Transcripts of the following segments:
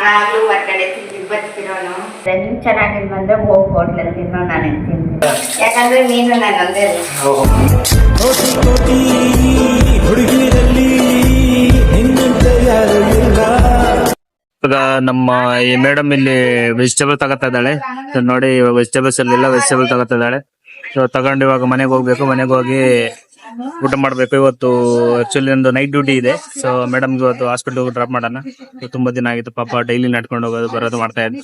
ಯಾವಾಗಲೂ ಹೊರಗಡೆ ತಿಂದು ಬರ್ತಿರೋನು. ಚೆನ್ನಾಗಿಲ್ಲ ಬಂದ್ರೆ ಹೋಗಿ ಹೋಟ್ಲಲ್ಲಿ ತಿನ್ನೋ ನಾನು ತಿಂತೀನಿ. ಯಾಕಂದ್ರೆ ನೀನು ನಾನು ಒಂದೇ ಇವಾಗ ನಮ್ಮ ಈ ಮೇಡಮ್ ಇಲ್ಲಿ ವೆಜಿಟೇಬಲ್ ತಗೋತಾ ಇದ್ದಾಳೆ ನೋಡಿ. ವೆಜಿಟೇಬಲ್ಸ್ ಅಲ್ಲೆಲ್ಲ ವೆಜಿಟೇಬಲ್ ತಗೋತಾ ಇದ್ದಾಳೆ. ತಗೊಂಡು ಇವಾಗ ಮನೆಗೆ ಹೋಗ್ಬೇಕು. ಮನೆಗೆ ಹೋಗಿ ಊಟ ಮಾಡ್ಬೇಕು. ಇವತ್ತು ಆಕ್ಚುಲಿ ಒಂದು ನೈಟ್ ಡ್ಯೂಟಿ ಇದೆ. ಸೊ ಮೇಡಮ್ ಇವತ್ತು ಹಾಸ್ಪಿಟಲ್ ಡ್ರಾಪ್ ಮಾಡೋಣ. ತುಂಬಾ ದಿನ ಆಗಿತ್ತು ಪಾಪ, ಡೈಲಿ ನಡ್ಕೊಂಡು ಹೋಗೋದು ಬರೋದು ಮಾಡ್ತಾ ಇದ್ವಿ.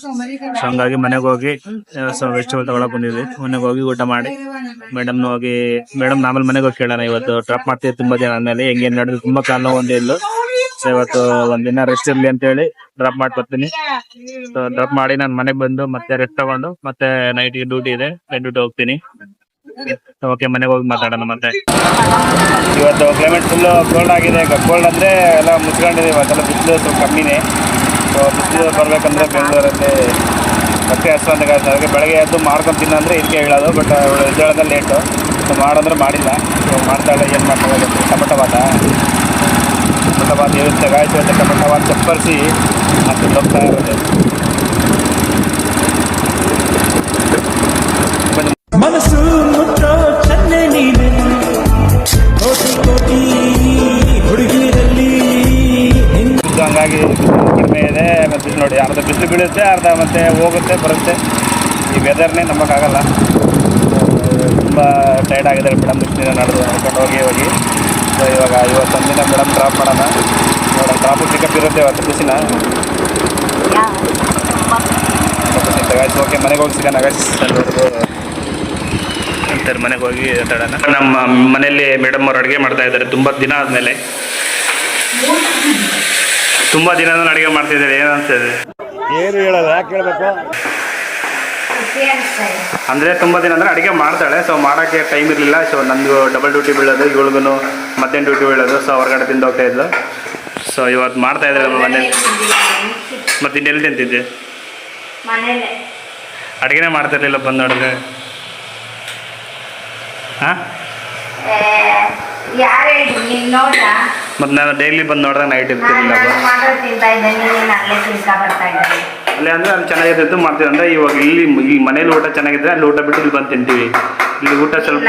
ಸೊ ಹಂಗಾಗಿ ಮನೆಗೆ ಹೋಗಿ ವೆಜಿಟೇಬಲ್ ತಗೊಳಕ್ ಬಂದಿದ್ವಿ. ಮನೆಗೆ ಹೋಗಿ ಊಟ ಮಾಡಿ ಮೇಡಮ್ ಆಮೇಲೆ ಮನೆಗೆ ಹೋಗಿ ಕೇಳೋಣ. ಇವತ್ತು ಡ್ರಾಪ್ ಮಾಡ್ತೀವಿ ತುಂಬಾ ದಿನ ಆದ್ಮೇಲೆ. ಹೆಂಗೇನ್ ನಡೆದು ತುಂಬಾ ಕಾಲ ನೋವು ಒಂದೇ ಇಲ್ಲು. ಸೊ ಇವತ್ತು ಒಂದಿನ ರೆಸ್ಟ್ ಇರ್ಲಿ ಅಂತ ಹೇಳಿ ಡ್ರಾಪ್ ಮಾಡಿ ಬರ್ತೀನಿ. ಸೊ ಡ್ರಾಪ್ ಮಾಡಿ ನಾನು ಮನೆಗೆ ಬಂದು ಮತ್ತೆ ರೆಸ್ಟ್ ತಗೊಂಡು ಮತ್ತೆ ನೈಟ್ ಡ್ಯೂಟಿ ಇದೆ, ನೈಟ್ ಡ್ಯೂಟಿ ಹೋಗ್ತೀನಿ. ಓಕೆ, ಮನೆಗೆ ಹೋಗಿ ಮಾತಾಡೋಣ. ಮತ್ತೆ ಇವತ್ತು ಕ್ಲೈಮೇಟ್ ಫುಲ್ ಕೋಲ್ಡ್ ಆಗಿದೆ. ಕೋಲ್ಡ್ ಅಂದ್ರೆ ಎಲ್ಲ ಮುಚ್ಕೊಂಡಿದೆ. ಇವತ್ತೆಲ್ಲ ಬಿಸಿಲು ಸ್ವಲ್ಪ ಕಮ್ಮಿನೇ. ಸೊ ಬಿಸಿಲು ಬರ್ಬೇಕಂದ್ರೆ ಬೆಂಗಳೂರಲ್ಲಿ ಮತ್ತೆ ಹಸು ಅಂತ ಅದಕ್ಕೆ ಬೆಳಗ್ಗೆ ಎದ್ದು ಮಾಡ್ಕೊಂಡು ತಿನ್ನಂದ್ರೆ ಇದಕ್ಕೆ ಹೇಳೋದು. ಬಟ್ ಹೇಳೋದಲ್ಲಿ ಲೇಟು. ಸೊ ಮಾಡಂದ್ರೆ ಮಾಡಿಲ್ಲ. ಸೊ ಮಾಡ್ತಾಳೆ. ಏನು ಮಾಡ್ತಾಳೆ ಟೊಮೆಟೊ ಬಾತ ಇರುತ್ತೆ. ಗಾಯಸಿರುತ್ತೆ ಟೊಮೆಟೊ ಬಾತ್ ಚಪ್ಪರಿಸಿ ಹಾಕಿ ಹೋಗ್ತಾ ಇರುತ್ತೆ. ಮನಸ್ಸು ಮುಟ್ಟೋ ಚನ್ನೆ ನೀನೆ ಹುಡುಗಿರಲ್ಲಿ. ಹಂಗಾಗಿ ಕಡಿಮೆ ಇದೆ. ಮತ್ತೆ ನೋಡಿ, ಅರ್ಧ ಬಿಸಿಲು ಬೀಳುತ್ತೆ, ಅರ್ಧ ಮತ್ತೆ ಹೋಗುತ್ತೆ ಬರುತ್ತೆ. ಈ ವೆದರ್ನೇ ನಂಬಕ್ಕಾಗಲ್ಲ. ತುಂಬ ಟೈರ್ಡ್ ಆಗಿದೆ ಮೇಡಮ್. ಬಿಸಿಲಿನ ನಡೆದು ನೋಡ್ಕೊಂಡು ಹೋಗಿ ಸೊ ಇವಾಗ ಇವತ್ತೊಂದಿನ ಮೇಡಮ್ ಡ್ರಾಪ್ ಮಾಡೋಣ. ನೋಡೋಣ, ಡ್ರಾಪು ಪಿಕಪ್ ಇರುತ್ತೆ ಇವತ್ತು ಬಿಸಿನ. ಓಕೆ, ಮನೆಗೆ ಹೋಗಿ ಸಿಗೋಣ ಅಂತಾರೆ. ಮನೆಗೆ ಹೋಗಿ ಮಾತಾಡೋಣ. ನಮ್ಮ ಮನೆಯಲ್ಲಿ ಮೇಡಮ್ ಅವ್ರು ಅಡುಗೆ ಮಾಡ್ತಾ ಇದ್ದಾರೆ ತುಂಬ ದಿನ ಆದಮೇಲೆ. ತುಂಬ ದಿನ ಅಡುಗೆ ಮಾಡ್ತಿದ್ದಾರೆ. ಏನು ಅನ್ಸ್ತಿದೆ? ಏನು ಹೇಳೋದು, ಯಾಕೆ ಹೇಳ್ಬೇಕು ಅಂದರೆ ತುಂಬ ದಿನ ಅಂದರೆ ಅಡುಗೆ ಮಾಡ್ತಾಳೆ. ಸೊ ಮಾಡೋಕ್ಕೆ ಟೈಮ್ ಇರಲಿಲ್ಲ. ಸೊ ನಂದು ಡಬಲ್ ಡ್ಯೂಟಿ ಬೀಳೋದು, ಇವಳಿಗೂ ಮಧ್ಯಾಹ್ನ ಡ್ಯೂಟಿ ಬೀಳೋದು. ಸೊ ಹೊರಗಡೆ ತಿಂದು ಹೋಗ್ತಾ ಇದ್ಲು. ಸೊ ಇವತ್ತು ಮಾಡ್ತಾ ಇದ್ದಾರೆ ನಮ್ಮ ಮನೇಲಿ. ಮತ್ತು ಇನ್ನೆಲ್ಲಿ ತಿಂತಿದ್ದೆ? ಅಡುಗೆನೇ ಮಾಡ್ತಿರ್ಲಿಲ್ಲ ಬಂದು ಅಡುಗೆ. ಹಾಂ, ಮತ್ತು ನಾನು ಡೈಲಿ ಬಂದು ನೋಡಿದ್ರೆ ನೈಟ್ ಇರ್ತಿರ್ಲಿಲ್ಲ. ಅಲ್ಲೇ ಅಂದರೆ ಅಲ್ಲಿ ಚೆನ್ನಾಗಿರ್ತಿತ್ತು ಮಾಡ್ತೀವಿ. ಅಂದರೆ ಇವಾಗ ಇಲ್ಲಿ ಮನೇಲಿ ಊಟ ಚೆನ್ನಾಗಿದ್ರೆ ಅಲ್ಲಿ ಊಟ ಬಿಟ್ಟು ಇಲ್ಲಿ ಬಂದು ತಿಂತೀವಿ. ಇಲ್ಲಿ ಊಟ ಸ್ವಲ್ಪ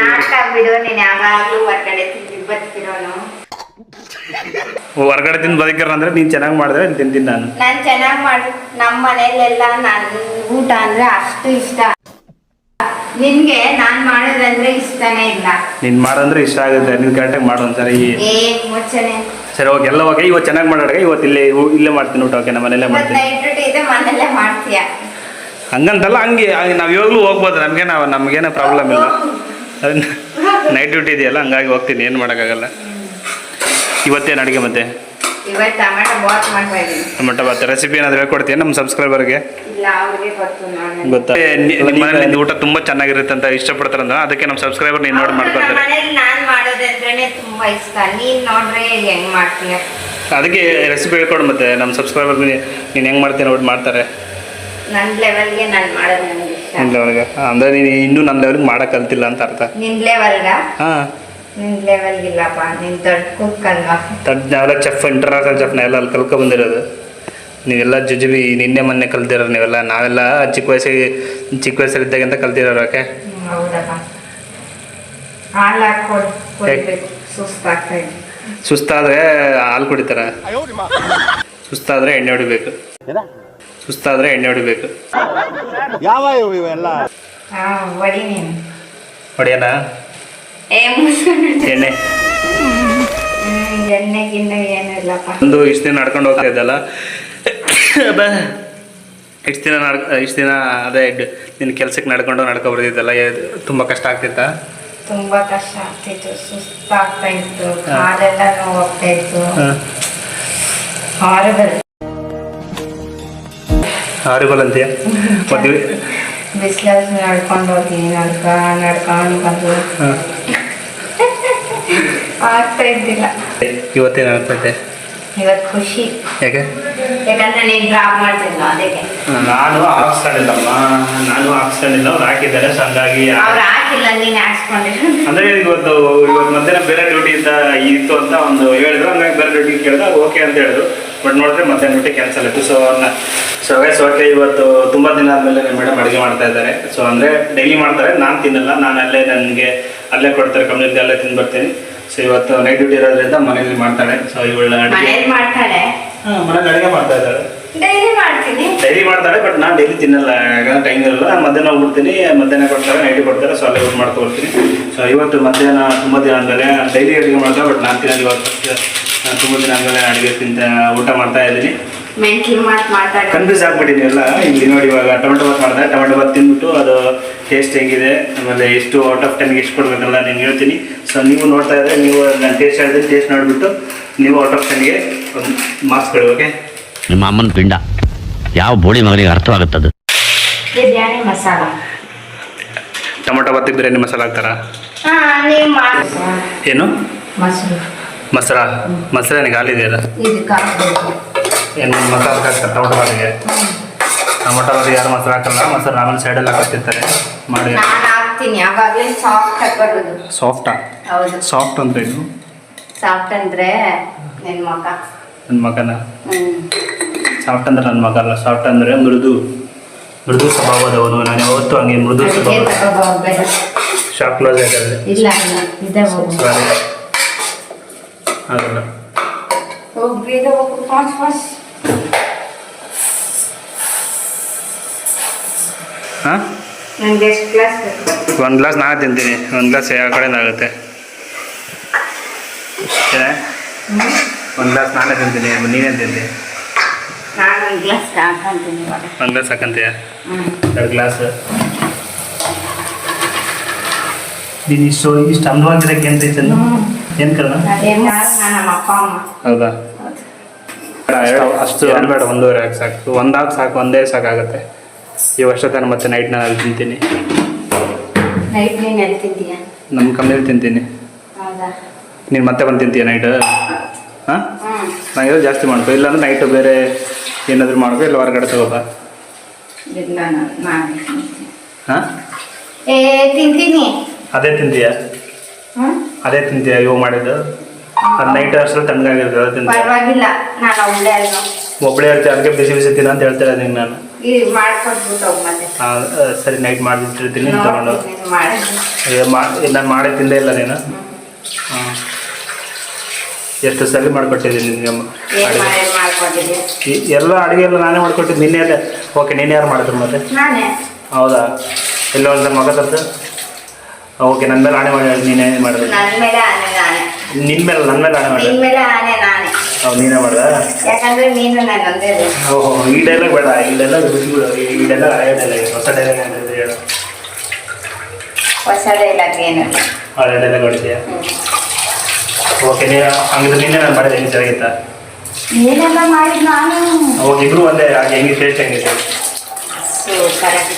ಹೊರಗಡೆ ತಿಂದು ಬದುಕಿರ ಅಂದ್ರೆ ನೀನು ಚೆನ್ನಾಗಿ ಮಾಡಿದ್ರೆ ಇಲ್ಲಿ ತಿಂತೀನಿ ನಾನು ಚೆನ್ನಾಗಿ ಮಾಡಿ. ನಮ್ಮ ಮನೆಯಲ್ಲೆಲ್ಲ ನಾನು ಊಟ ಅಂದ್ರೆ ಅಷ್ಟು ಇಷ್ಟ. ನಿನ್ಗೆ ನಾನ್ ಮಾಡೋದಂದ್ರೆ ಇಷ್ಟನೇ ಇಲ್ಲ. ನೀನ್ ಮಾಡಂದ್ರೆ ಇಷ್ಟ ಆಗುತ್ತೆ. ನೀನ್ ಕರೆಕ್ಟಾಗಿ ಮಾಡು ಒಂದ್ಸರಿ. ಸರಿ, ಓಕೆ, ಎಲ್ಲ ಓಕೆ. ಇವತ್ತು ಚೆನ್ನಾಗಿ ಮಾಡೋಣ. ಇವತ್ತು ಇಲ್ಲೇ ಮಾಡ್ತೀನಿ ಊಟ. ಓಕೆ, ನಮ್ಮ ಮನೇಲೆ ಮಾಡ್ತೀನಿ. ಮನೇಲೆ ಮಾಡ್ತೀಯ ಹಂಗಂತಲ್ಲ, ಹಂಗೆ ನಾವು ಇವಾಗಲೂ ಹೋಗ್ಬೋದು. ನಮಗೇನೋ ಪ್ರಾಬ್ಲಮ್ ಇಲ್ಲ. ನೈಟ್ ಡ್ಯೂಟಿ ಇದೆಯಲ್ಲ, ಹಂಗಾಗಿ ಹೋಗ್ತೀನಿ. ಏನು ಮಾಡೋಕ್ಕಾಗಲ್ಲ. ಇವತ್ತೇನು ಅಡುಗೆ? ಮತ್ತೆ ಟೊಮೆಟೊ ಬಾತ್ ರೆಸಿಪಿ ಏನಾದರೂ ಹೇಳ್ಕೊಡ್ತೀನಿ ನಮ್ಮ ಸಬ್ಸ್ಕ್ರೈಬರ್ಗೆ? ಗೊತ್ತಾ? ನಿಮ್ಮ ಮನೇಲಿ ಊಟ ತುಂಬ ಚೆನ್ನಾಗಿರುತ್ತೆ ಅಂತ ಇಷ್ಟಪಡ್ತಾರಂತ. ಅದಕ್ಕೆ ನಮ್ಮ ಸಬ್ಸ್ಕ್ರೈಬರ್ ನೀನು ನೋಡಿ ಮಾಡ್ಕೊತಾರೆ. ಅದಕ್ಕೆ ರೆಸಿಪಿ ಹೇಳ್ಕೊಡು. ಮತ್ತೆ ನಮ್ಮ ಸಬ್ಸ್ಕ್ರೈಬರ್ ನೀನು ಹೆಂಗೆ ಮಾಡ್ತೀನಿ ನೋಡಿ ಮಾಡ್ತಾರೆ. ನನ್ನ ಲೆವೆಲ್ಗೆ ನಾನು ಮಾಡೋದು ನನಗೆ ಇಷ್ಟ. ನಿನ್ನ ಲೆವೆಲ್ಗೆ ಅಂದರೆ ನೀನು ಇನ್ನೂ ನನ್ನ ಲೆವೆಲ್ಗೆ ಮಾಡೋಕೆ ಕಲ್ತಿಲ್ಲ ಅಂತ ಅರ್ಥ. ನಿನ್ನ ಲೆವೆಲ್ಗ? ಹಾಂ, ನಿನ್ನ ಲೆವೆಲ್ಗಿಲ್ಲಪ್ಪ. ನೀನು ದೊಡ್ಡ ಕುಕ್ ಅಲ್ವಾ? ನಾವೆಲ್ಲ ಚೆಫ್, ಇಂಟರ್ನ್ಯಾಷನಲ್ ಚೆಫ್ನ ಎಲ್ಲ ಅಲ್ಲಿ ಕಲ್ತ್ಕೊಂಡ್ಬಂದಿರೋದು. ನೀವೆಲ್ಲ ಜುಜುಬಿ ನಿನ್ನೆ ಮೊನ್ನೆ ಕಲ್ತಿರೋರು ನೀವೆಲ್ಲ. ನಾವೆಲ್ಲ ಚಿಕ್ಕ ವಯಸ್ಸಲ್ಲಿದ್ದಾಗಿಂತ ಕಲ್ತಿರೋರು. ಯಾಕೆ? ಹೌದಪ್ಪ. ಹಾಲು ಹಾಕ್ಕೊಡ್ಬೇಕು. ಸುಸ್ತಾದರೆ ಹಾಲು ಕುಡಿತಾರ? ಸುಸ್ತಾದರೆ ಎಣ್ಣೆ ಹೊಡಿಬೇಕು. ಸುಸ್ತಾದರೆ ಎಣ್ಣೆ ಹೊಡಿಬೇಕು. ಯಾವ ಇವೆಲ್ಲ ಹೊಡಿಯೋಣ ಎಣ್ಣೆ? ಎಣ್ಣೆಗಿನ್ನ ಏನಿಲ್ಲಪ್ಪ. ಒಂದು ಇಷ್ಟು ದಿನ ನಡ್ಕೊಂಡು ಹೋಗ್ತಾ ಇದ್ದಲ್ಲ, ಇಷ್ಟು ದಿನ ಅದೇ ನಿನ್ನ ಕೆಲ್ಸಕ್ಕೆ ನಡ್ಕೊ ಬರ್ತಿದ್ದಲ್ಲ, ತುಂಬ ಕಷ್ಟ ಆಗ್ತಿತ್ತಾ? ತುಂಬಾ ಕಷ್ಟ ಆಗ್ತಿತ್ತು. ಸುಸ್ತಾಗ್ತಾ ಇತ್ತು. ಕಾಲೆಲ್ಲ ನೋವಾಗ್ತಾ ಇತ್ತು. ಹಾರಿಬಲ್ ಅಂತೀಯ? ಮತ್ತೆ ಬಿಸಿಲಲ್ಲಿ ನಡ್ಕೊಂಡು ಹೋಗಿ ನಡ್ಕೊಂಡು ಬಂದು ಆಗ್ತಾ ಇದ್ದಿಲ್ಲ. ಇವತ್ತೇನು ಆಗ್ತೈತೆ? ಇವತ್ತು ಖುಷಿ. ಯಾಕೆ? ಯಾಕಂದ್ರೆ ನೀನು ಡ್ರಾಪ್ ಮಾಡ್ತಿದ್ಲ ಅದಕ್ಕೆ. ನಾನು ಹಾಕ್ಸ್ಕೊಂಡಿಲ್ಲಮ್ಮ, ಅವ್ರು ಹಾಕಿದ್ದಾರೆ. ಸೊ ಹಂಗಾಗಿ ಅವ್ರು ಹಾಕಿಲ್ಲ, ನೀನು ಹಾಕ್ಸ್ಕೊಂಡಿಲ್ಲ. ಅಂದ್ರೆ ಇವತ್ತು ಮಧ್ಯಾಹ್ನ ಬೇರೆ ಡ್ಯೂಟಿ ಇತ್ತು ಅಂತ ಒಂದು ಹೇಳಿದ್ರು. ಹಂಗಾಗಿ ಬೇರೆ ಡ್ಯೂಟಿ ಕೇಳಿದ್ರೆ ಓಕೆ ಅಂತ ಹೇಳಿದ್ರು. ಬಟ್ ನೋಡಿದ್ರೆ ಮಧ್ಯಾಹ್ನ ಊಟ ಕ್ಯಾನ್ಸಲ್ ಆಯಿತು. ಸೊ ಗೈಸ್ ಓಕೆ, ಇವತ್ತು ತುಂಬ ದಿನ ಆದಮೇಲೆ ನಮ್ಮ ಮೇಡಮ್ ಅಡುಗೆ ಮಾಡ್ತಾ ಇದ್ದಾರೆ. ಸೊ ಅಂದರೆ ಡೈಲಿ ಮಾಡ್ತಾರೆ, ನಾನು ತಿನ್ನಲ್ಲ, ನಾನು ನನಗೆ ಅಲ್ಲೇ ಕೊಡ್ತಾರೆ ಕಂಪ್ನಿಯಲ್ಲಿ, ಅಲ್ಲೇ ತಿಂದು ಬರ್ತೀನಿ. ಸೊ ಇವತ್ತು ನೈಟ್ ಡ್ಯೂಟಿ ಇರೋದ್ರಿಂದ ಮನೇಲಿ ಮಾಡ್ತಾಳೆ. ಸೊ ಇವಳ ಮನೇಲಿ ಮಾಡ್ತಾಳೆ, ಮನೇಲಿ ಅಡುಗೆ ಮಾಡ್ತಾ ಇದ್ದಾಳೆ. ಡೈಲಿ ಮಾಡ್ತೀನಿ, ಡೈಲಿ ಮಾಡ್ತಾಳೆ, ಬಟ್ ನಾನು ಡೈಲಿ ತಿನ್ನಲ್ಲ, ಯಾಕಂದ್ರೆ ಟೈಮ್ ಇರಲ್ಲ. ನಾನು ಮಧ್ಯಾಹ್ನ ಹೋಗ್ಬಿಡ್ತೀನಿ, ಮಧ್ಯಾಹ್ನ ಕೊಡ್ತಾರೆ, ನೈಟ್ ಕೊಡ್ತಾರೆ. ಸೊ ಅಲ್ಲೇ ಊಟ ಮಾಡ್ಕೊಳ್ತೀನಿ. ಸೊ ಇವತ್ತು ಮಧ್ಯಾಹ್ನ ತುಂಬ ದಿನ ಆದಮೇಲೆ ಡೈಲಿ ಅಡುಗೆ ಮಾಡ್ತಾರೆ, ಬಟ್ ನಾನು ತಿನ್ನೋದು ಇವತ್ತು ತುಂಬ ದಿನ ಆದಮೇಲೆ ಅಡುಗೆ ಊಟ ಮಾಡ್ತಾ ಇದ್ದೀನಿ. ಮೆಂಟ್ಲು ಮಾತಾಡ ಕನ್ಫ್ಯೂಸ್ ಆಗ್ಬಿಟ್ಟಿದ್ದೀನಿ ಎಲ್ಲ. ಇಲ್ಲಿ ನೋಡಿ, ಇವಾಗ ಟೊಮೆಟೊ ಬಾತ್ ಮಾಡಿದೆ, ಟೊಮೆಟೊ ಬಾತ್ ತಿಂದ್ಬಿಟ್ಟು ಅದು ಟೇಸ್ಟ್ ಹೇಗಿದೆ, ಆಮೇಲೆ ಎಷ್ಟು ಔಟ್ ಆಫ್ 10ಗೆ ಎಷ್ಟು ಕೊಡಬೇಕಲ್ಲ ನಾನು ಹೇಳ್ತೀನಿ. ಸೊ ನೀವು ನೋಡ್ತಾ ಇದ್ದರೆ, ನೀವು ನಾನು ಟೇಸ್ಟ್ ಹೇಳ್ತೀನಿ, ಟೇಸ್ಟ್ ನೋಡಿಬಿಟ್ಟು ನೀವು ಔಟ್ ಆಫ್ 10ಗೆ ಒಂದು ಮಾರ್ಕ್ಸ್ ಕೊಡಿ. ಓಕೆ, ನಿಮ್ಮ ಅಮ್ಮನ ಪಿಂಡ ಯಾವ ಬೋಳಿ ಮಗನಿಗೆ ಅರ್ಥವಾಗುತ್ತದೆ. ಬಿರಿಯಾನಿ ಮಸಾಲ, ಟೊಮೆಟೊ ಬಾತಿಗೆ ಬಿರಿಯಾನಿ ಮಸಾಲ ಹಾಕ್ತಾರಾ? ನೀವು ಏನು ಮೊಸರು ಮೊಸರು ನನಗೆ ಹಾಲಿದೆಯಲ್ಲ, ಇದಕ್ಕೆ ಹಾಕ್ಬೇಕು. ಏನು ಮಸಾಲ ಹಾಕ್ತಾರೆ ಟೊಮೆಟೊ ಬಾತಿಗೆ? ಟೊಮೆಟೊ ಬಾತಿಗೆ ಯಾರು ಮೊಸರು ಹಾಕಲ್ಲ, ಮೊಸರು ಆಮೇಲೆ ಸೈಡಲ್ಲಿ ಹಾಕಿರ್ತಾರೆ ಮಾಡಿ. ನಾನು ಹಾಕ್ತೀನಿ, ಅವಾಗಲೇ ಸಾಫ್ಟ್ ಆಗಿ ಬರೋದು. ಸಾಫ್ಟಾ? ಹೌದು, ಸಾಫ್ಟ್ ಅಂತ ಇದು ಸಾಫ್ಟ್ ಅಂದರೆ ನನ್ನ ಮಗ. ನನ್ನ ಮಗನ ಸಾಫ್ಟ್ ಅಂದ್ರೆ ನನ್ನ ಮಗ ಅಲ್ಲ, ಸಾಫ್ಟ್ ಅಂದರೆ ಮೃದು ಸ್ವಭಾವದವನು. ನಾನು ಯಾವತ್ತೂ ಹಂಗೆ ಮೃದು ಸ್ವಭಾವ. ಶಾಪ್ ಕ್ಲೋಸ್ ಆಯ್ತದೆ. ಇಲ್ಲ ಇದೆ ಹೋಗು, ಸಾರಿ ಆಗಲ್ಲ. ಹೋಗಿ ಹೋಗು, ಫಾಸ್ಟ್ ಫಾಸ್ಟ್. ಹಾಂ, ನನಗೆ ಎಷ್ಟು ಗ್ಲಾಸ್ ಬೇಕು? ಒಂದು ಗ್ಲಾಸ್ ನಾನು ತಿಂತೀನಿ, ಒಂದು ಗ್ಲಾಸ್ ಯಾವ ಕಡೆಯಿಂದ ಆಗುತ್ತೆ. ಒಂದು ಗ್ಲಾಸ್ ನಾನೇ ತಿಂತೀನಿ, ನೀನೇ ತಿಂತೀನಿ. ನಾನು ಒಂದು ಗ್ಲಾಸ್ ಹಾಕೊಂತೀನಿ. ಒಂದು ಗ್ಲಾಸ್ ಹಾಕಂತೀಯ? 2 ಗ್ಲಾಸ್. ನೀನು ಇಷ್ಟು ಅಂದವಾಗಿರೋಕ್ಕೆ ಅಂತ ಚಂದ ಏನು ಕಾರಣ? ನಮ್ಮ ಅಪ್ಪ ಅಮ್ಮ. ಹೌದಾ? ಅಷ್ಟು ಬೇಡ, 1.5 ಹಾಕಿ ಸಾಕು. ಒಂದೇ ಸಾಕಾಗುತ್ತೆ. ಈ ವರ್ಷ ತಾನು ಮತ್ತೆ ನೈಟ್ ನಾನು ಅಲ್ಲಿ ತಿಂತೀನಿ. ನೈಟ್ ನೀನು ಎಲ್ಲಿ ತಿಂತೀಯ? ನಮ್ಮ ಕಮ್ಮಿ ತಿಂತೀನಿ. ಹೌದಾ? ನೀನು ಮತ್ತೆ ಬಂದು ತಿಂತೀಯ ನೈಟ್? ಹಾಂ, ಹ್ಞೂ. ನಾನು ಜಾಸ್ತಿ ಮಾಡ್ಕೊ, ಇಲ್ಲಾಂದ್ರೆ ನೈಟು ಬೇರೆ ಏನಾದರೂ ಮಾಡ್ಕೊ, ಇಲ್ಲ ಹೊರಗಡೆ ತಗೋಬಾ. ಇಲ್ಲ ನಾನು ಹಾಂ, ತಿಂತೀನಿ. ಅದೇ ತಿಂತೀಯ? ಇವು ಮಾಡಿದ್ದು ಅದು ನೈಟ್ ಅಷ್ಟು ತಣ್ಣಗಾಗಿರ್ತದೆ, ಅದು ತಿಂತೀಯ? ಪರವಾಗಿಲ್ಲ, ನಾನು ಒಳ್ಳೆ ಅಲ್ವಾ ಒಬ್ಬಳೇ ಹೇಳ್ತೀಯ, ಅದಕ್ಕೆ ಬಿಸಿ ತಿನ್ನ ಅಂತ ಹೇಳ್ತಾರೆ ನಿಂಗೆ ನಾನು. ಈಗ ಮಾಡ್ಕೊಟ್ಬಿಟ್ಟು ಹೋಗಿ ಮತ್ತೆ. ಹಾಂ ಸರಿ, ನೈಟ್ ಮಾಡಿಟ್ಟಿರ್ತೀನಿ ತಗೊಂಡು. ಮಾಡಿ ನಾನು ಮಾಡೇ ತಿಂದೇ ಇಲ್ಲ ನೀನು. ಹಾಂ, ಎಷ್ಟು ಸರಿ ಮಾಡಿಕೊಟ್ಟಿದ್ದೀನಿ ನಿಮಗೆ ಮಾಡ್ಕೊಟ್ಟಿದ್ದೆ. ಎಲ್ಲ ಅಡುಗೆ ಎಲ್ಲ ನಾನೇ ಮಾಡ್ಕೊಟ್ಟಿದ್ದು. ನಿನ್ನೆ ಓಕೆ, ನೀನು ಯಾರು ಮಾಡಿದ್ರು ಮತ್ತೆ? ನಾನೇ. ಹೌದಾ? ಎಲ್ಲ ಒಂದು ಮಗ ತರ್ದು ಓಕೆ, ನನ್ನ ಮೇಲೆ ಆಣೆ ಮಾಡಿ ನೀನೇ ಮಾಡಿದ್ರು? ನನ್ನ ಮೇಲೆ ಆನೆ ನಾನೇ. ನಿನ್ನ ಮೇಲೆ ನನ್ನ ಮೇಲೆ ಆಣೆ ಮಾಡಿ? ನಿನ್ನ ಮೇಲೆ ಆನೆ ನಾನೇ. ಹೌದು, ನೀನೇ ಮಾಡ್ದ? ಯಾಕಂದ್ರೆ ನೀನು ನನ್ನೊಂದೇ. ಓಹೋ, ಈ ಡೈಲಾಗ್ ಬೇಡ, ಈ ಡೈಲಾಗ್ ಬಿಟ್ಬಿಡು. ಈ ಡೈಲಾಗ್ ಹಳೆಯ ಡೈಲಾಗ್, ಹೊಸ ಡೈಲಾಗ್ ಅಂತ ಹೇಳು. ಹೊಸ ಡೈಲಾಗ್ ಏನು? ಹಳೆ ಡೈಲಾಗ್ ಹೊಡಿತೀಯ? ಓಕೆ, ನೀನು ಹಂಗಿದ್ರೆ ನಿನ್ನೆ ನಾನು ಮಾಡಿದೆ, ಹೆಂಗೆ ಚೆನ್ನಾಗಿತ್ತಾ? ಏನೆಲ್ಲ ಮಾಡಿದ್ ನಾನು. ಓಕೆ, ಇಬ್ರು ಒಂದೇ. ಹಾಗೆ ಹೆಂಗೆ ಟೇಸ್ಟ್ ಹೆಂಗಿದೆ? ಕರೆಕ್ಟ್.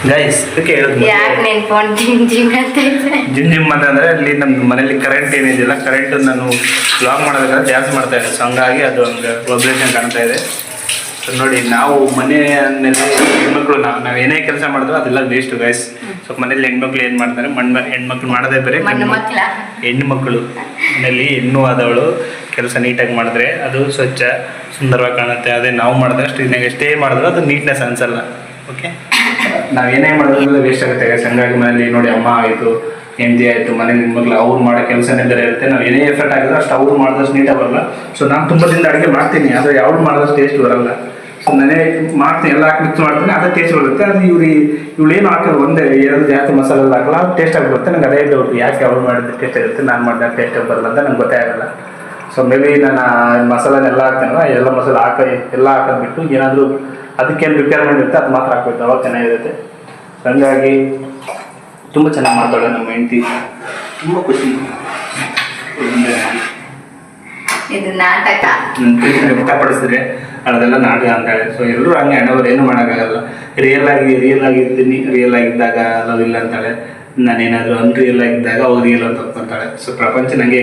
ಗೈಸ್, ಅದಕ್ಕೆ ಹೇಳಿದ್ವಿ ಯಾಕೆ ನೀನು ಫೋನ್ ಜಿಮ್ ಅಂತ ಇದ್ರೆ ಜಿಮ್ ಅಂತಂದರೆ ಅಲ್ಲಿ ನಮ್ಮ ಮನೇಲಿ ಕರೆಂಟ್ ಏನಿದೆಯಲ್ಲ, ಕರೆಂಟ್ ನಾನು ಬ್ಲಾಗ್ ಮಾಡೋದಕ್ಕಾದ್ರೆ ಜಾಸ್ತಿ ಮಾಡ್ತಾ ಇದೆ. ಸೊ ಹಂಗಾಗಿ ಅದು ಒಂದು ವೈಬ್ರೇಷನ್ ಕಾಣ್ತಾ ಇದೆ. ಸೊ ನೋಡಿ, ನಾವು ಮನೆಯಲ್ಲಿ ಹೆಣ್ಮಕ್ಳು ನಾವು ಏನೇ ಕೆಲಸ ಮಾಡಿದ್ರು ಅದೆಲ್ಲ ವೇಸ್ಟು ಗೈಸ್. ಸೊ ಮನೇಲಿ ಹೆಣ್ಮಕ್ಳು ಏನು ಮಾಡ್ತಾರೆ, ಹೆಣ್ಮಕ್ಳು ಮಾಡೋದೇ ಬೇರೆ. ಹೆಣ್ಮಕ್ಳು ಮನೇಲಿ ಹೆಣ್ಣು ಆದವಳು ಕೆಲಸ ನೀಟಾಗಿ ಮಾಡಿದ್ರೆ ಅದು ಸ್ವಚ್ಛ ಸುಂದರವಾಗಿ ಕಾಣುತ್ತೆ. ಅದೇ ನಾವು ಮಾಡಿದ್ರೆ ಎಷ್ಟೇ ಮಾಡಿದ್ರು ಅದು ನೀಟ್ನೆಸ್ ಅನ್ಸಲ್ಲ. ಓಕೆ, ನಾವೇನೇ ಮಾಡೋದ್ರಿಂದ ವೇಸ್ಟ್ ಆಗುತ್ತೆ ಗೈಸ್. ಹಂಗಾಗಿ ಮನೇಲಿ ನೋಡಿ, ಅಮ್ಮ ಆಯಿತು, ಹೆಂಡತಿ ಆಯಿತು, ಮನೇಲಿ ಹೆಣ್ಮಕ್ಳು ಅವ್ರು ಮಾಡೋ ಕೆಲಸನೇ ಬೇರೆ ಇರುತ್ತೆ. ನಾವು ಏನೇ ಎಫರ್ಟ್ ಆಗಿದ್ರೆ ಅಷ್ಟು ಅವ್ರು ಮಾಡಿದಷ್ಟು ನೀಟಾಗಿ ಬರಲ್ಲ. ಸೊ ನಾನು ತುಂಬ ದಿನದ ಅಡುಗೆ ಮಾಡ್ತೀನಿ, ಆದರೆ ಯಾವ್ದು ಮಾಡಿದಷ್ಟು ಟೇಸ್ಟ್ ಬರಲ್ಲ. ಸೊ ನಾನೇ ಮಾಡ್ತೀನಿ, ಎಲ್ಲ ಹಾಕಿ ಮಿಕ್ಸ್ ಮಾಡ್ತೀನಿ, ಅದೇ ಟೇಸ್ಟ್ ಬರುತ್ತೆ. ಅದು ಇವಳು ಏನು ಹಾಕೋದು ಒಂದೇ, ಏನು ಜಾಸ್ತಿ ಮಸಾಲೆ ಎಲ್ಲ ಹಾಕಲ್ಲ, ಅದು ಟೇಸ್ಟಾಗಿ ಬರುತ್ತೆ. ನಂಗೆ ಅದೇ ಡೌಟ್, ಯಾಕೆ ಅವ್ರು ಮಾಡಿದ ಟೇಸ್ಟ್ ಇರುತ್ತೆ, ನಾನು ಮಾಡಿದಾಗ ಟೇಸ್ಟಾಗಿ ಬರಲ್ಲ ಅಂತ ನಂಗೆ ಗೊತ್ತೇ ಆಗಲ್ಲ. ಸೊ ಮೇ ಬಿ ನಾನು ಮಸಾಲೆನೆಲ್ಲ ಹಾಕ್ತೀನಲ್ಲ, ಎಲ್ಲ ಮಸಾಲೆ ಎಲ್ಲ ಹಾಕೋದು ಬಿಟ್ಟು ಏನಾದರೂ ಅದಕ್ಕೇನು ರಿಕ್ವೈರ್ಮೆಂಟ್ ಇರುತ್ತೆ ಅದು ಮಾತ್ರ ಹಾಕ್ಬೇಕು, ಅವಾಗ ಚೆನ್ನಾಗಿರುತ್ತೆ. ಹಂಗಾಗಿ ತುಂಬ ಚೆನ್ನಾಗಿ ಮಾಡ್ತಾಳೆ ನಮ್ಮ ಹೆಂಡತಿ, ತುಂಬ ಖುಷಿ. ಇದು ನಾಟಕ. ವ್ಯಕ್ತಪಡಿಸಿದ್ರೆ ಅದೆಲ್ಲ ನಾಟಕ ಅಂತಾಳೆ. ಸೊ ಎಲ್ಲರೂ ಹಂಗೆ ಅಣ್ಣವ್ರು ಏನು ಮಾಡೋಕ್ಕಾಗಲ್ಲ. ರಿಯಲ್ ಆಗಿರ್ತೀನಿ, ರಿಯಲ್ ಆಗಿದ್ದಾಗ ಲವ್ ಇಲ್ಲ ಅಂತಾಳೆ. ನಾನೇನಾದರೂ ಅನ್ರಿಯಲ್ ಆಗಿದ್ದಾಗ ಅವ್ರು ರಿಯಲ್ ಅಂತ ಒಪ್ಕೊಂತಾಳೆ. ಸೊ ಪ್ರಪಂಚ ನನಗೆ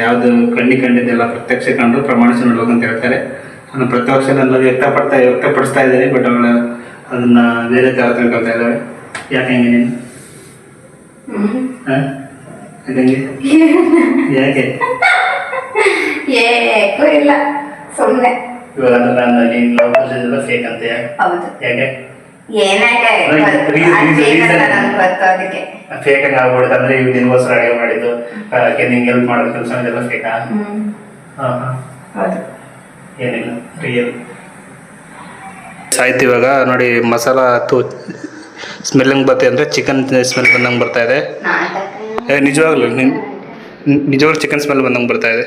ಯಾವುದು ಕಂಡಿದ್ದೆಲ್ಲ ಪ್ರತ್ಯಕ್ಷ ಕಂಡು ಪ್ರಮಾಣಿಸಿ ನೋಡ್ಬೇಕಂತ ಹೇಳ್ತಾರೆ. ನಾನು ಪ್ರತ್ಯಕ್ಷ ನನ್ನ ವ್ಯಕ್ತಪಡಿಸ್ತಾ ಇದ್ದೀನಿ, ಬಟ್ ಅವಳು ಅದನ್ನು ಬೇರೆ ಥರ ತಿಳ್ಕೊಳ್ತಾ ಇದ್ದಾಳೆ. ಯಾಕೆ ಹೆಂಗೆ ನೀನು? ಯಾಕೆ ಏಕೂ ಇಲ್ಲ ಸುಮ್ಮನೆ. ಇವಾಗ ನಾನು ನೀನು ಲವ್ ಮಾಡಿದ್ದೆಲ್ಲ ಫೇಕ್ ಅಂತ ಹೌದು. ಯಾಕೆ ಏನಾಗ ನಂಗೆ ಗೊತ್ತು ಅದಕ್ಕೆ. ಫೇಕ್ ಆಗಿ ಆಗ್ಬಿಡುತ್ತೆ ಅಂದ್ರೆ ಇವ್ ನಿನ್ಗೋಸ್ಕರ ಅಡುಗೆ ಮಾಡಿದ್ದು ನಿಂಗೆ ಹೆಲ್ಪ್ ಮಾಡೋ ಕೆಲಸ ಇದೆಲ್ಲ ಫೇಕಾ? ಹೌದು. ಏನಿಲ್ಲ ರಿಯಲ್. ಸಾಯ್ತು ಇವಾಗ ನೋಡಿ ಮಸಾಲ ಸ್ಮೆಲ್ ಹೆಂಗೆ ಬರ್ತದೆ ಅಂದರೆ ಚಿಕನ್ ಸ್ಮೆಲ್ ಬಂದಂಗೆ ಬರ್ತಾ ಇದೆ. ನಿಜವಾಗ್ಲೂ ನಿಜವಾಗ್ಲೂ ಚಿಕನ್ ಸ್ಮೆಲ್ ಬಂದಂಗೆ ಬರ್ತಾ ಇದೆ.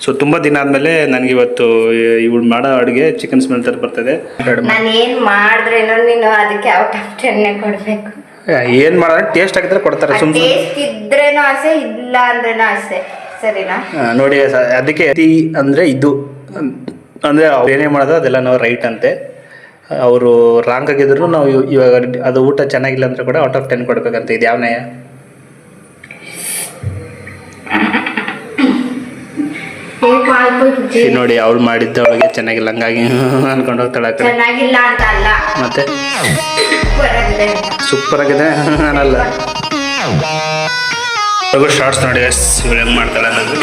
ಸೊ ತುಂಬ ದಿನ ಆದಮೇಲೆ ನನಗೆ ಇವತ್ತು ಇವಳು ಮಾಡೋ ಅಡುಗೆ ಚಿಕನ್ ಸ್ಮೆಲ್ ಥರ ಬರ್ತದೆ. ನಾನು ಏನು ಮಾಡಿದ್ರೇನೋ ನೀನು ಅದಕ್ಕೆ ಔಟ್ ಆಫ್ 10 ಕೊಡಬೇಕು. ಏನು ಮಾಡೋಣ ಟೇಸ್ಟ್ ಆಗಿದ್ರೆ ಕೊಡ್ತಾರೆ. ಸುಮ್ಮನೆ ಟೇಸ್ಟ್ ಇದ್ರೇನೋ ಆಸೆ, ಇಲ್ಲ ಅಂದ್ರೇನೋ ಆಸೆ. ಸರಿನಾ? ನೋಡಿ ಅದಕ್ಕೆ ಅಂದರೆ ಇದು ಅಂದರೆ ಏನೇ ಮಾಡೋದು ಅದೆಲ್ಲ ನಾವು ರೈಟ್ ಅಂತೆ. ಅವರು ರಾಂಗ್ ಆಗಿದ್ರು ನಾವು ಇವಾಗ ಅದು ಊಟ ಚೆನ್ನಾಗಿಲ್ಲ ಅಂದ್ರೆ ಕೂಡ ಔಟ್ ಆಫ್ 10 ಕೊಡ್ಬೇಕಂತ. ಇದು ಯಾವ ನ್ಯಾಯ? ನೋಡಿ ಅವಳು ಮಾಡಿದ್ದ ಅವಳಿಗೆ ಚೆನ್ನಾಗಿಲ್ಲ ಹಂಗಾಗಿ ಅನ್ಕೊಂಡು ಹೋಗ್ತಾಳೆ ಆ ಕಡೆ. ಚೆನ್ನಾಗಿಲ್ಲ ಅಂತ ಅಲ್ಲ, ಮತ್ತೆ ಸೂಪರ್ ಆಗಿದೆ. ಸೂಪರ್ ಆಗಿದೆ ಅನ್ನಲ್ಲ. ಶಾರ್ಟ್ಸ್ ನೋಡಿ ಇವಳು ಹೆಂಗೆ ಮಾಡ್ತಾಳೆ ಅನ್ನೋದು.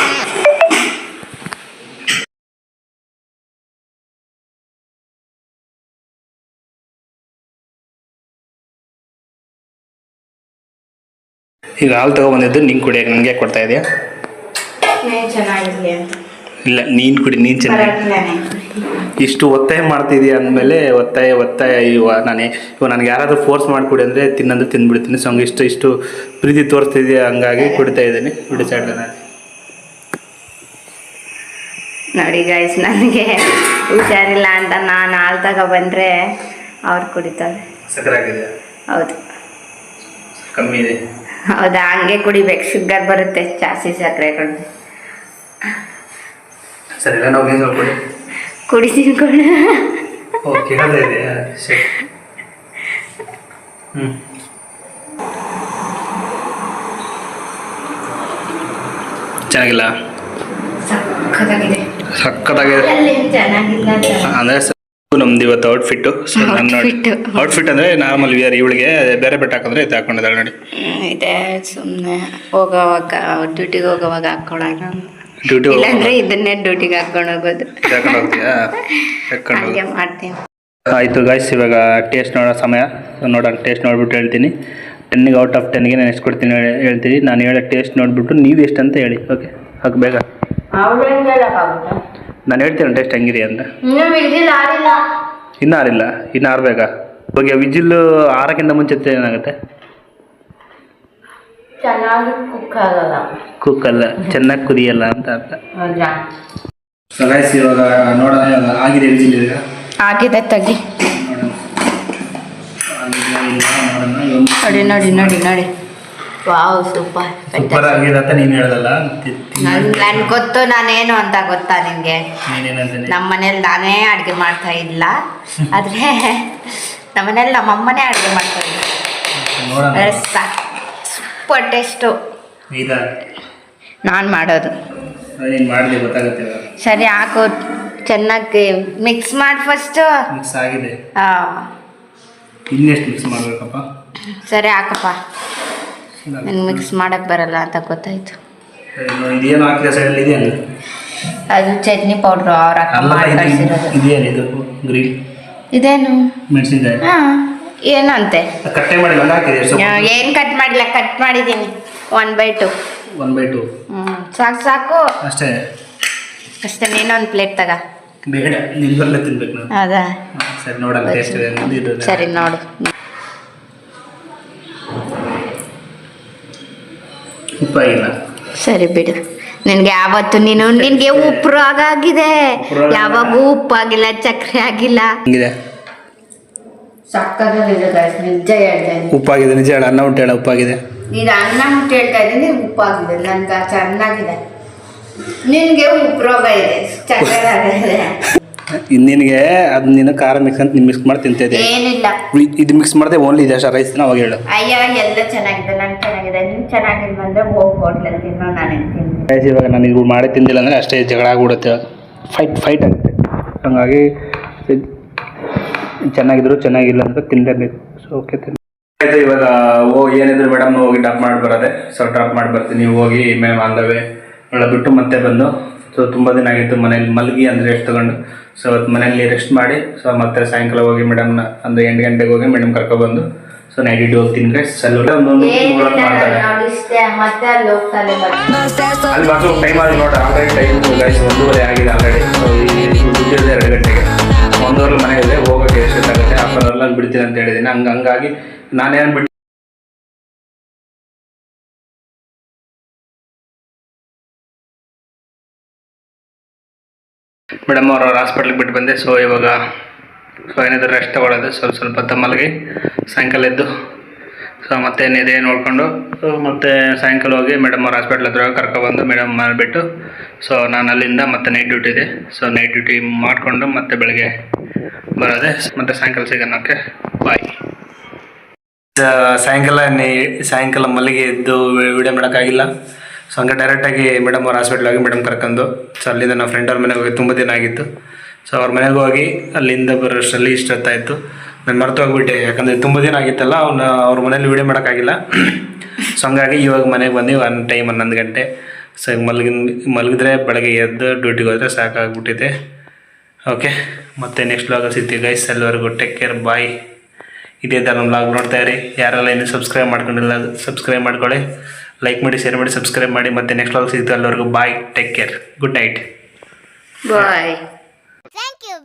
ಈಗ ಹಾಲು ತಗೊಬಂದಿದ್ದು ನಿಂಗೆ ಕುಡಿಯೋಕೆ ನನಗೆ ಕೊಡ್ತಾ ಇದೆಯಾ? ಚೆನ್ನಾಗಿರ್ಲಿ ಅಂತ. ಇಲ್ಲ ನೀನು ಕುಡಿ, ನೀನು ಚೆನ್ನಾಗಿ. ಇಷ್ಟು ಒತ್ತಾಯ ಮಾಡ್ತಿದೀಯ ಅಂದಮೇಲೆ ಒತ್ತಾಯ ಇವಾಗ ನನಗೆ ಯಾರಾದರೂ ಫೋರ್ಸ್ ಮಾಡಿಕೊಡಿ ಅಂದರೆ ತಿನ್ನಂದ್ರೆ ತಿಂದ್ಬಿಡ್ತೀನಿ. ಸೊ ಹಂಗೆ ಇಷ್ಟು ಪ್ರೀತಿ ತೋರಿಸ್ತಿದೆಯಾ, ಹಂಗಾಗಿ ಕುಡಿತಾ ಇದ್ದೀನಿ. ಬಿಡಿಸಾಡ್ಲ ನಾನು. ನೋಡಿ ಗೈಸ್, ನನಗೆ ಹುಷಾರಿಲ್ಲ ಅಂತ ನಾನು ಹಾಲು ತಗೊಬಂದ್ರೆ ಅವ್ರು ಕುಡಿತಾರೆ. ಸಕ್ಕರೆ ಆಗಿದೆಯಾ? ಹೌದು. ಕಮ್ಮಿ ಇದೆ? ಹೌದಾ? ಹಂಗೆ ಕುಡಿಬೇಕು, ಶುಗರ್ ಬರುತ್ತೆ ಜಾಸ್ತಿ ಸಕ್ಕರೆ ಕಡಿಮೆ. ಸರಿ ಇಲ್ಲ ನಾವು ಏನು ಕೊಡಿ ಕುಡಿತೀನಿ ಕೊಡು. ಓ ಕೇಳ್ತಾ ಇದೆಯಾ? ಸರಿ. ಚೆನ್ನಾಗಿಲ್ಲ? ಸಕ್ಕತ್ತಾಗಿದೆ. ಸಕ್ಕತ್ತಾಗಿದೆ ಚೆನ್ನಾಗಿಲ್ಲ ಅಂದರೆ ನಮ್ದು ಇವತ್ತು ಔಟ್ಫಿಟ್ಟು. ಸೊ ನಾನು ನೋಡಿ ಔಟ್ಫಿಟ್ ಅಂದರೆ ನಾರ್ಮಲ್ ವಿಯರ್. ಇವಳಿಗೆ ಬೇರೆ ಬಟ್ಟೆ ಹಾಕಿದ್ರೆ ಇದು ಹಾಕೊಂಡಿದ್ದಾಳೆ ನೋಡಿ. ಇದೆ ಸುಮ್ಮನೆ ಹೋಗೋವಾಗ ಡ್ಯೂಟಿಗೆ ಹೋಗೋವಾಗ ಹಾಕೊಳ್ಳೋಣ. ಡ್ಯೂಟಿ ಇಲ್ಲಾಂದ್ರೆ ಇದನ್ನೇ ಡ್ಯೂಟಿಗೆ ಹಾಕೊಂಡು ಹೋಗೋದು. ಹಾಕೊಂಡು ಹೋಗ್ತೀಯಾ? ಹಾಗೆ ಮಾಡ್ತೀನಿ. ಆಯಿತು ಗಾಯ್ಸ್, ಇವಾಗ ಟೇಸ್ಟ್ ನೋಡೋ ಸಮಯ. ನೋಡೋಣ, ಟೇಸ್ಟ್ ನೋಡ್ಬಿಟ್ಟು ಹೇಳ್ತೀನಿ. 10ಗೆ ಔಟ್ ಆಫ್ 10ಗೆ ನಾನು ಎಷ್ಟು ಕೊಡ್ತೀನಿ ಹೇಳ್ತೀನಿ. ನಾನು ಹೇಳೋ ಟೇಸ್ಟ್ ನೋಡಿಬಿಟ್ಟು ನೀವು ಎಷ್ಟು ಅಂತ ಹೇಳಿ. ಓಕೆ ಹಾಗೆ ಬೇಗ ನಾನು ಹೇಳ್ತೀನಿ ಟೇಸ್ಟ್ ಹೆಂಗಿದೆ ಅಂತ. ಇನ್ನೂ ಆರಿಲ್ಲ? ಇನ್ನು ಆರ್ಬೇಕಾ? ಇವಾಗ ವಿಜಿಲ್ಲು ಆರಕ್ಕಿಂತ ಮುಂಚೆ ಏನಾಗುತ್ತೆ? ಚೆನ್ನಾಗಿ ಕುಕ್ ಅಲ್ಲ, ಚೆನ್ನಾಗಿ ಕುದಿಯಲ್ಲ ಅಂತ ಅರ್ಥ. ಇವಾಗ ನೋಡೋಣ ಆಗಿದೆ ವಿಜಿಲ್. ಈಗ ಆಗಿದೆ, ತೆಗಿ. ನೋಡಿ ನೋಡಿ ನೋಡಿ ನೋಡಿ. ವಾವ್, ಸೂಪರ್ ಸೂಪರ್ ಆಗಿದೆ ಅಂತ ನೀನು ಹೇಳೋದಲ್ಲ. ನನ್ಗೆ ಗೊತ್ತು ನಾನೇನು ಅಂತ ಗೊತ್ತಾ ನಿನಗೆ? ನಮ್ಮ ಮನೇಲಿ ನಾನೇ ಅಡುಗೆ ಮಾಡ್ತಾ ಇಲ್ಲ, ಆದರೆ ನಮ್ಮ ಮನೇಲಿ ನಮ್ಮ ಅಮ್ಮನೇ ಅಡುಗೆ ಮಾಡ್ತಾ ಇಲ್ಲ. ಸೂಪರ್ ಟೇಸ್ಟು ನಾನು ಮಾಡೋದು. ಸರಿ ಹಾಕು, ಚೆನ್ನಾಗಿ ಮಿಕ್ಸ್ ಮಾಡಿ ಫಸ್ಟು. ಮಿಕ್ಸ್ ಆಗಿದೆ. ಹಾಂ, ಇನ್ನೆಷ್ಟು ಮಿಕ್ಸ್ ಮಾಡಬೇಕಪ್ಪ? ಸರಿ ಹಾಕಪ್ಪ. ನಂಗೆ ಮಿಕ್ಸ್ ಮಾಡೋಕ್ಕೆ ಬರಲ್ಲ ಅಂತ ಗೊತ್ತಾಯ್ತು. ಇದೇನು ಹಾಕಿದ ಸೈಡಲ್ಲಿ ಇದೆ ಅಂದರೆ ಅದು ಚಟ್ನಿ ಪೌಡ್ರು ಅವ್ರು ಹಾಕಿ ಇದೇನಿದು ಗ್ರೀನ್? ಇದೇನು ಮೆಣಸಿನ್ಕಾಯಿ? ಹಾಂ, ಏನಂತೆ ಕಟ್ಟೆ ಮಾಡಿ ಹಾಕಿದೆ. ಏನು ಕಟ್ ಮಾಡಿಲ್ಲ, ಕಟ್ ಮಾಡಿದ್ದೀನಿ 1/2. 1/2? ಸಾಕು ಸಾಕು ಅಷ್ಟೇ ಅಷ್ಟೇ. ನೀನೊಂದು ಪ್ಲೇಟ್ ತಗ. ಬೇಡ, ನಿಮ್ಗಲ್ಲೇ ತಿನ್ಬೇಕು ನಾನು. ಹೌದಾ? ಸರಿ ನೋಡೋಣ ಟೇಸ್ಟ್ ಇದೆ. ಸರಿ ನೋಡು. ಉಪ್ಪಾಗಿಲ್ಲ? ಸರಿ ಬಿಡು. ನಿನಗೆ ಯಾವತ್ತು ನಿನಗೆ ಉಪ್ಪು ರೋಗ ಆಗಿದೆ. ಯಾವಾಗೂ ಉಪ್ಪಾಗಿಲ್ಲ, ಸಕ್ಕರೆ ಆಗಿಲ್ಲ. ಉಪ್ಪಾಗಿದೆ ನಿಜ ಹೇಳ. ಅನ್ನ ಉಂಟು ಹೇಳ ಉಪ್ಪಾಗಿದೆ. ನೀನು ಅನ್ನ ಮುಟ್ಟು ಹೇಳ್ತಾ ಇದ್ದೀನಿ, ಉಪ್ಪಾಗಿದೆ. ನನ್ಗೆ ಚೆನ್ನಾಗಿದೆ. ನಿನಗೆ ಉಪ್ಪು ರೋಗ ಇದೆ, ಸಕ್ಕರೆ ಇದೆ. ನಿನಗೆ ಅದು ನೀನು ಖಾರ ಮಿಕ್ಸ್ ಅಂತ ಮಿಕ್ಸ್ ಮಾಡಿ ತಿಂತಿದ್ದೆ. ಏನಿಲ್ಲ, ಇದು ಮಿಕ್ಸ್ ಮಾಡಿದೆ ಓನ್ಲಿ ಇದೆ ಅಷ್ಟು ರೈಸ್. ಅವಾಗ ಹೇಳು. ಅಯ್ಯೋ ಎಲ್ಲ ಚೆನ್ನಾಗಿದೆ, ನಂಗೆ ಚೆನ್ನಾಗಿದೆ. ನೀನು ಚೆನ್ನಾಗಿಲ್ಲ ಬಂದರೆ ಹೋಗಿ ಹೋಟ್ಲಲ್ಲಿ ತಿನ್ನೋ, ನಾನು ತಿಂತೀನಿ. ರೈಸ್ ಇವಾಗ ನಾನು ಇದು ಮಾಡಿ ತಿಂದಿಲ್ಲ ಅಂದರೆ ಅಷ್ಟೇ ಜಗಳ ಆಗ್ಬಿಡುತ್ತೆ, ಫೈಟ್ ಆಗುತ್ತೆ. ಹಾಗಾಗಿ ಚೆನ್ನಾಗಿದ್ರು ಚೆನ್ನಾಗಿಲ್ಲ ಅಂತ ತಿನ್ನಲೇಬೇಕು. So okay. ಆಯ್ತು, ಇವಾಗ ಏನಿದ್ರು ಮೇಡಮ್ ಹೋಗಿ ಡ್ರಾಪ್ ಮಾಡಿ ಬರೋದೆ. ಸೊ ಡ್ರಾಪ್ ಮಾಡಿ ಬರ್ತೀನಿ, ನೀವು ಹೋಗಿ ಮೇಡಮ್ ಅಂದವೆ ಒಳ್ಳೆ ಬಿಟ್ಟು ಮತ್ತೆ ಬಂದು. ಸೊ ತುಂಬ ದಿನ ಆಗಿತ್ತು ಮನೇಲಿ ಮಲಗಿ ಅಂದರೆ ರೆಸ್ಟ್ ತಗೊಂಡು. ಸೊ ಅವತ್ತು ಮನೆಯಲ್ಲಿ ರೆಸ್ಟ್ ಮಾಡಿ ಸೊ ಮತ್ತೆ ಸಾಯಂಕಾಲ ಹೋಗಿ ಮೇಡಮ್ನ ಒಂದು 8 ಗಂಟೆಗೆ ಹೋಗಿ ಮೇಡಮ್ ಕರ್ಕೊಬಂದು ಸೊ ನೈಟ್ ಡ್ಯೂಟಿ ಹೋಗ್ತೀನಿ ಗೈಸ್. ಅಲ್ಲಿ ಮಾಡ್ತಾರೆ ಅಲ್ಲಿ ಬಾಸು ಟೈಮ್ ಆಗಿ ನೋಡಿ ಆಲ್ರೆಡಿ ಟೈಮ್ ಗೈಸ್ 1:30 ಆಗಿದೆ ಆಲ್ರೆಡಿ. ಸೊ ದುಡ್ಡಿದೆ 2 ಗಂಟೆಗೆ 1:30 ಮನೆಯಲ್ಲೇ ಹೋಗೋಕ್ಕೆ ಎಷ್ಟಾಗುತ್ತೆ, ಹಾಫ್ ಅನ್ ಅವರ್ನಲ್ಲಿ ಬಿಡ್ತೀನಿ ಅಂತ ಹೇಳಿದ್ದೀನಿ. ಹಂಗಾಗಿ ನಾನೇನು ಬಿಟ್ಟು ಮೇಡಮ್ ಅವ್ರ ಹಾಸ್ಪಿಟ್ಲಿಗೆ ಬಿಟ್ಟು ಬಂದೆ. ಸೊ ಇವಾಗ ಏನಾದರೂ ರೆಸ್ಟ್ ತಗೊಳ್ಳೋದು, ಸ್ವಲ್ಪ ಹೊತ್ತು ಮಲಗಿ ಸಾಯಂಕಾಲ ಎದ್ದು ಸೊ ಮತ್ತೆ ಏನಿದೆ ನೋಡಿಕೊಂಡು ಮತ್ತೆ ಸಾಯಂಕಾಲ ಹೋಗಿ ಮೇಡಮ್ ಅವ್ರ ಹಾಸ್ಪಿಟ್ಲ್ ಹತ್ರ ಕರ್ಕೊಬಂದು ಮೇಡಮ್ ಮಾಡಿಬಿಟ್ಟು ಸೊ ನಾನು ಅಲ್ಲಿಂದ ಮತ್ತೆ ನೈಟ್ ಡ್ಯೂಟಿ ಇದೆ. ಸೊ ನೈಟ್ ಡ್ಯೂಟಿ ಮಾಡಿಕೊಂಡು ಮತ್ತೆ ಬೆಳಗ್ಗೆ ಬರೋದೆ. ಮತ್ತು ಸಾಯಂಕಾಲ ಸಿಗೋಣ. Okay bye. ಸಾಯಂಕಾಲ ಮಲ್ಲಿಗೆ ಎದ್ದು ವಿಡಿಯೋ ಮಾಡೋಕ್ಕಾಗಿಲ್ಲ. ಸೊ ಹಂಗೆ ಡೈರೆಕ್ಟಾಗಿ ಮೇಡಮ್ ಅವ್ರ ಹಾಸ್ಪಿಟ್ಲ್ ಹೋಗಿ ಮೇಡಮ್ ಕರ್ಕೊಂಡು ಸೊ ಅಲ್ಲಿಂದ ನಾವು ಫ್ರೆಂಡ್ ಅವ್ರ ಮನೆಗೆ ಹೋಗಿ ತುಂಬ ದಿನ ಆಗಿತ್ತು. ಸೊ ಅವ್ರ ಮನೆಗೆ ಹೋಗಿ ಅಲ್ಲಿಂದ ಬರೋಷ್ಟರಲ್ಲಿ ಇಷ್ಟೊತ್ತಾಯಿತು. ನಾನು ಮರೆತು ಹೋಗ್ಬಿಟ್ಟೆ, ಯಾಕಂದರೆ ತುಂಬ ದಿನ ಆಗಿತ್ತಲ್ಲ ಅವ್ರ ಮನೇಲಿ ವೀಡಿಯೋ ಮಾಡೋಕ್ಕಾಗಿಲ್ಲ. ಸೊ ಹಂಗಾಗಿ ಇವಾಗ ಮನೆಗೆ ಬಂದು ಟೈಮ್ 11 ಗಂಟೆ. ಸೊ ಮಲಗಿದ್ರೆ ಬೆಳಗ್ಗೆ ಎದ್ದು ಡ್ಯೂಟಿಗೆ ಹೋದರೆ ಸಾಕಾಗ್ಬಿಟ್ಟಿದೆ. ಓಕೆ, ಮತ್ತೆ ನೆಕ್ಸ್ಟ್ ವ್ಲಾಗಲ್ಲಿ ಸಿಗ್ತೀವಿ ಗೈಸ್. ಎಲ್ಲರಿಗೂ ಟೇಕ್ ಕೇರ್, ಬಾಯ್. ಇದೇ ಥರ ನಮ್ಮ ವ್ಲಾಗ್ ನೋಡ್ತಾ ಇರಿ. ಯಾರೆಲ್ಲ ಇನ್ನೂ ಸಬ್ಸ್ಕ್ರೈಬ್ ಮಾಡ್ಕೊಂಡಿಲ್ಲ ಸಬ್ಸ್ಕ್ರೈಬ್ ಮಾಡ್ಕೊಳ್ಳಿ, ಲೈಕ್ ಮಾಡಿ, ಶೇರ್ ಮಾಡಿ, ಸಬ್ಸ್ಕ್ರೈಬ್ ಮಾಡಿ. ಮತ್ತೆ ನೆಕ್ಸ್ಟ್ ವ್ಲಾಗ್ ಸಿಗ್ತೀವಿ. ಎಲ್ಲರಿಗೂ bye, take care, good night, bye. Thank you.